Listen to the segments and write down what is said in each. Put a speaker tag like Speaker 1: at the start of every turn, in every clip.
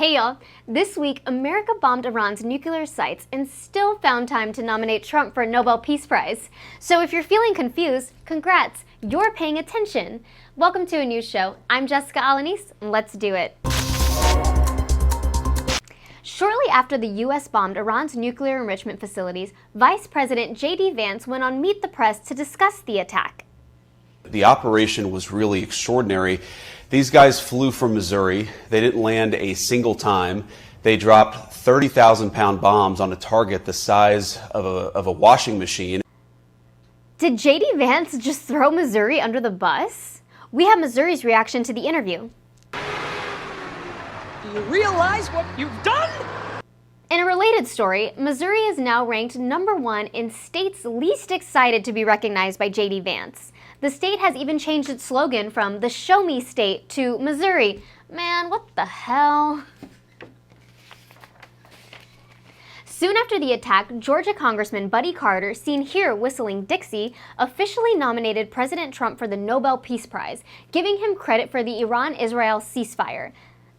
Speaker 1: Hey y'all! This week, America bombed Iran's nuclear sites and still found time to nominate Trump for a Nobel Peace Prize. So if you're feeling confused, congrats, you're paying attention. Welcome to a news show. I'm Jessica Alanis, and let's do it. Shortly after the U.S. bombed Iran's nuclear enrichment facilities, Vice President J.D. Vance went on Meet the Press to discuss the attack.
Speaker 2: The operation was really extraordinary. These guys flew from Missouri. They didn't land a single time. They dropped 30,000-pound bombs on a target the size of a washing machine.
Speaker 1: Did J.D. Vance just throw Missouri under the bus? We have Missouri's reaction to the interview.
Speaker 3: Do you realize what you've done?
Speaker 1: In a related story, Missouri is now ranked #1 in states least excited to be recognized by J.D. Vance. The state has even changed its slogan from the Show Me State to Missouri. Man, what the hell? Soon after the attack, Georgia Congressman Buddy Carter, seen here whistling Dixie, officially nominated President Trump for the Nobel Peace Prize, giving him credit for the Iran-Israel ceasefire.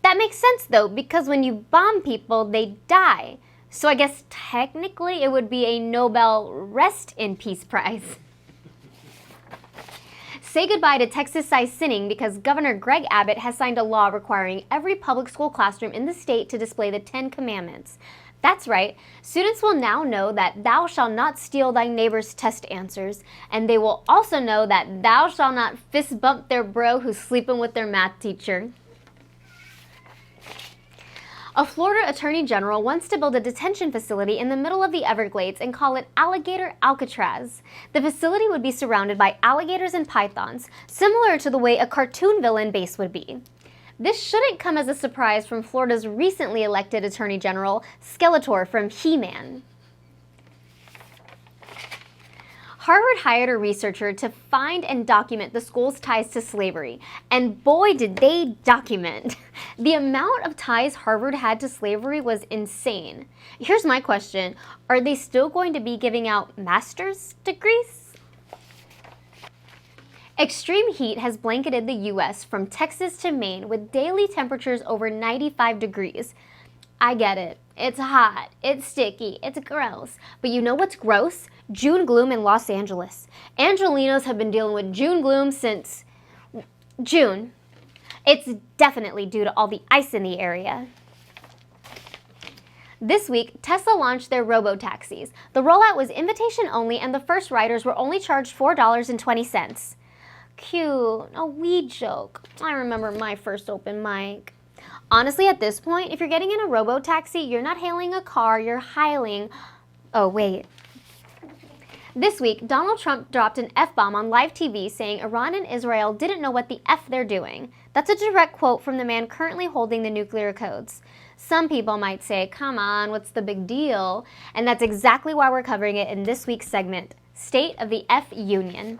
Speaker 1: That makes sense though, because when you bomb people, they die. So I guess technically it would be a Nobel Rest in Peace Prize. Say goodbye to Texas-sized sinning because Governor Greg Abbott has signed a law requiring every public school classroom in the state to display the 10 Commandments. That's right, students will now know that thou shalt not steal thy neighbor's test answers, and they will also know that thou shalt not fist bump their bro who's sleeping with their math teacher. A Florida attorney general wants to build a detention facility in the middle of the Everglades and call it Alligator Alcatraz. The facility would be surrounded by alligators and pythons, similar to the way a cartoon villain base would be. This shouldn't come as a surprise from Florida's recently elected attorney general, Skeletor from He-Man. Harvard hired a researcher to find and document the school's ties to slavery, and boy did they document. The amount of ties Harvard had to slavery was insane. Here's my question, are they still going to be giving out master's degrees? Extreme heat has blanketed the U.S. from Texas to Maine with daily temperatures over 95 degrees. I get it. It's hot, it's sticky, it's gross. But you know what's gross? June gloom in Los Angeles. Angelinos have been dealing with June gloom since June. It's definitely due to all the ice in the area. This week, Tesla launched their robo-taxis. The rollout was invitation only and the first riders were only charged $4.20. Cute, a weed joke. I remember my first open mic. Honestly, at this point, if you're getting in a robo-taxi, you're not hailing a car, you're hailing... Oh, wait. This week, Donald Trump dropped an F-bomb on live TV saying Iran and Israel didn't know what the F they're doing. That's a direct quote from the man currently holding the nuclear codes. Some people might say, come on, what's the big deal? And that's exactly why we're covering it in this week's segment, State of the F-Union.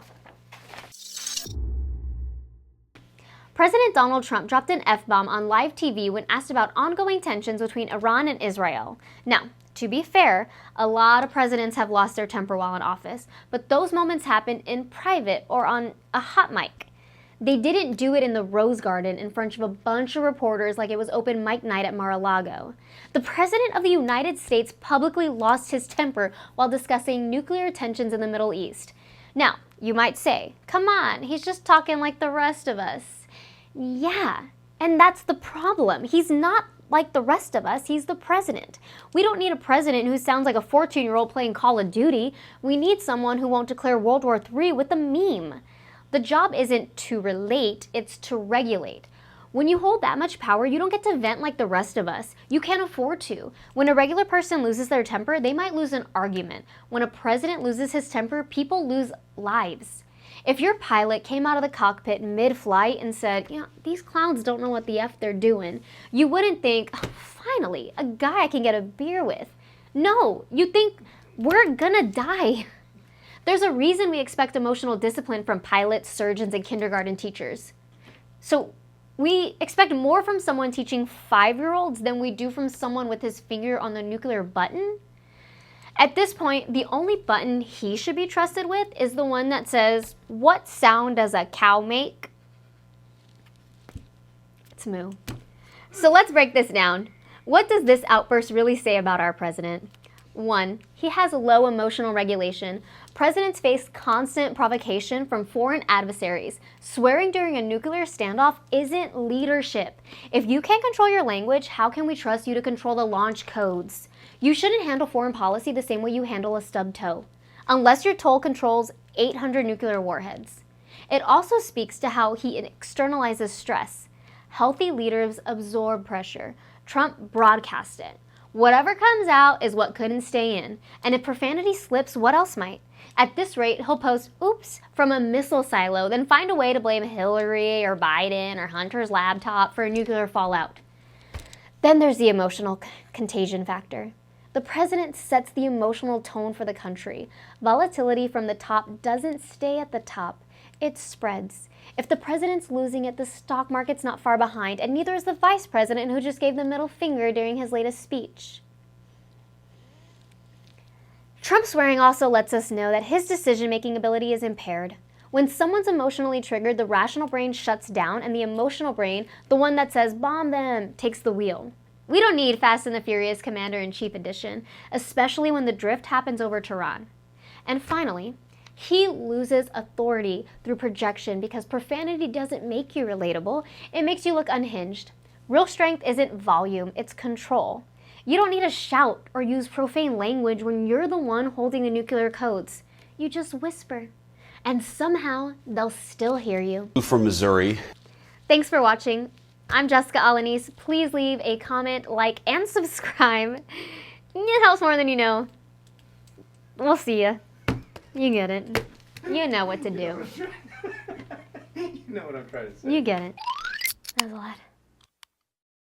Speaker 1: President Donald Trump dropped an F-bomb on live TV when asked about ongoing tensions between Iran and Israel. Now, to be fair, a lot of presidents have lost their temper while in office, but those moments happen in private or on a hot mic. They didn't do it in the Rose Garden in front of a bunch of reporters like it was open mic night at Mar-a-Lago. The President of the United States publicly lost his temper while discussing nuclear tensions in the Middle East. Now, you might say, come on, he's just talking like the rest of us. Yeah, and that's the problem. He's not like the rest of us, he's the president. We don't need a president who sounds like a 14-year-old playing Call of Duty. We need someone who won't declare World War III with a meme. The job isn't to relate, it's to regulate. When you hold that much power, you don't get to vent like the rest of us. You can't afford to. When a regular person loses their temper, they might lose an argument. When a president loses his temper, people lose lives. If your pilot came out of the cockpit mid-flight and said, you know, these clowns don't know what the F they're doing, you wouldn't think, oh, finally, a guy I can get a beer with. No, you'd think, we're gonna die. There's a reason we expect emotional discipline from pilots, surgeons, and kindergarten teachers. So we expect more from someone teaching 5-year-olds than we do from someone with his finger on the nuclear button? At this point, the only button he should be trusted with is the one that says, what sound does a cow make? It's moo. So let's break this down. What does this outburst really say about our president? 1. He has low emotional regulation. Presidents face constant provocation from foreign adversaries. Swearing during a nuclear standoff isn't leadership. If you can't control your language, how can we trust you to control the launch codes? You shouldn't handle foreign policy the same way you handle a stubbed toe, unless your toll controls 800 nuclear warheads. It also speaks to how he externalizes stress. Healthy leaders absorb pressure. Trump broadcast it. Whatever comes out is what couldn't stay in. And if profanity slips, what else might? At this rate, he'll post, oops, from a missile silo, then find a way to blame Hillary or Biden or Hunter's laptop for a nuclear fallout. Then there's the emotional contagion factor. The president sets the emotional tone for the country. Volatility from the top doesn't stay at the top. It spreads. If the president's losing it, the stock market's not far behind, and neither is the vice president who just gave the middle finger during his latest speech. Trump swearing also lets us know that his decision-making ability is impaired. When someone's emotionally triggered, the rational brain shuts down, and the emotional brain, the one that says, bomb them, takes the wheel. We don't need Fast and the Furious Commander-in-Chief edition, especially when the drift happens over Tehran. And finally, he loses authority through projection because profanity doesn't make you relatable. It makes you look unhinged. Real strength isn't volume, it's control. You don't need to shout or use profane language when you're the one holding the nuclear codes. You just whisper, and somehow they'll still hear you.
Speaker 2: From Missouri.
Speaker 1: Thanks for watching. I'm Jessica Alanis. Please leave a comment, like, and subscribe. It helps more than you know. We'll see ya. You get it. You know what to do.
Speaker 4: You know what I'm trying to say.
Speaker 1: You get it. That was a lot.